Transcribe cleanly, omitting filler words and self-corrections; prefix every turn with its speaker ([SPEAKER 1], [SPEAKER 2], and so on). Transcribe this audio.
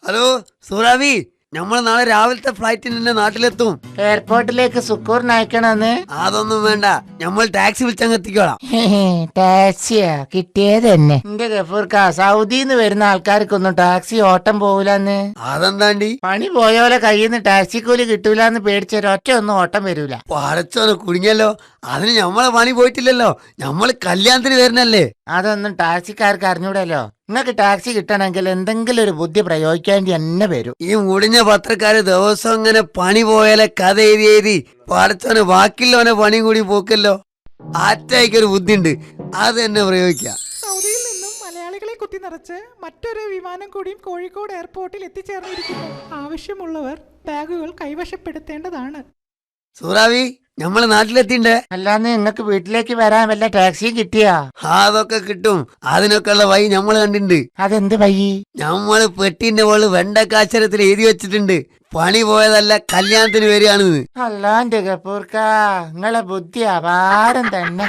[SPEAKER 1] Hello സൂറാവി, നമ്മൾ നാളെ രാവിലത്തെ ഫ്ലൈറ്റിന് തന്നെ നാട്ടിലെത്തും.
[SPEAKER 2] എയർപോർട്ടിലേക്ക് സുക്കൂറിന് അയക്കണമെന്ന്.
[SPEAKER 1] അതൊന്നും വേണ്ട, നമ്മൾ ടാക്സി വിളിച്ചങ്ങ് എത്തിക്കോളാം.
[SPEAKER 2] ടാക്സിയാ കിട്ടിയത് തന്നെ. എന്റെ ഗഫൂർക്ക, സൗദിന്ന് വരുന്ന ആൾക്കാർക്കൊന്നും ടാക്സി ഓട്ടം പോകൂലെന്ന്.
[SPEAKER 1] അതെന്താണ്ടി?
[SPEAKER 2] പണി പോയ പോലെ കയ്യിൽ നിന്ന് ടാക്സി കൂലി കിട്ടൂലെന്ന് പേടിച്ചൊരൊറ്റ ഒന്നും ഓട്ടം വരൂല.
[SPEAKER 1] പടച്ചോനെ കുടുങ്ങിയല്ലോ. അതിന് ഞമ്മളെ പണി പോയിട്ടില്ലല്ലോ, ഞമ്മള് കല്യാണത്തിന് വരുന്നല്ലേ.
[SPEAKER 2] അതൊന്നും ടാക്സിക്കാർക്ക് അറിഞ്ഞൂടല്ലോ. നിങ്ങൾക്ക് ടാക്സി കിട്ടണമെങ്കിൽ എന്തെങ്കിലും ഒരു ബുദ്ധി പ്രയോഗിക്കേണ്ടി തന്നെ വരും.
[SPEAKER 1] ഈ മുടിഞ്ഞ പത്രക്കാര് ദിവസം ഇങ്ങനെ പണി പോയാലെ കഥ എഴുതി പടച്ചോനെ ബാക്കിയുള്ളവനെ പണി കൂടി പോക്കല്ലോ. ആറ്റായിക്കൊരു ബുദ്ധി ഉണ്ട്, അത് തന്നെ പ്രയോഗിക്കാം.
[SPEAKER 3] സൗദിയിൽ നിന്നും മലയാളികളെ കുത്തി നിറച്ച് മറ്റൊരു വിമാനം കൂടിയും കോഴിക്കോട് എയർപോർട്ടിൽ എത്തിച്ചേർന്നിരിക്കുന്നു. ആവശ്യമുള്ളവർ ബാഗുകൾ കൈവശപ്പെടുത്തേണ്ടതാണ്.
[SPEAKER 1] സൂറാവി, ഞമ്മള് നാട്ടിലെത്തിണ്ടേ.
[SPEAKER 2] അല്ലാന്ന് നിങ്ങൾക്ക് വീട്ടിലേക്ക് വരാൻ വല്ല ടാക്സിയും കിട്ടിയാ?
[SPEAKER 1] അതൊക്കെ കിട്ടും, അതിനൊക്കെ ഉള്ള വഴി ഞമ്മള് കണ്ടിട്ടുണ്ട്.
[SPEAKER 2] അതെന്ത് വഴി?
[SPEAKER 1] ഞമ്മള് പെട്ടിന്റെ മോള് വെണ്ടക്കാച്ചരത്തിൽ എഴുതി വെച്ചിട്ടുണ്ട്, പണി പോയതല്ല കല്യാണത്തിന് വരികയാണെന്ന്.
[SPEAKER 2] അല്ലാന്റെ ഗഫൂർക്ക, നിങ്ങളെ ബുദ്ധി അപാരം തന്നെ.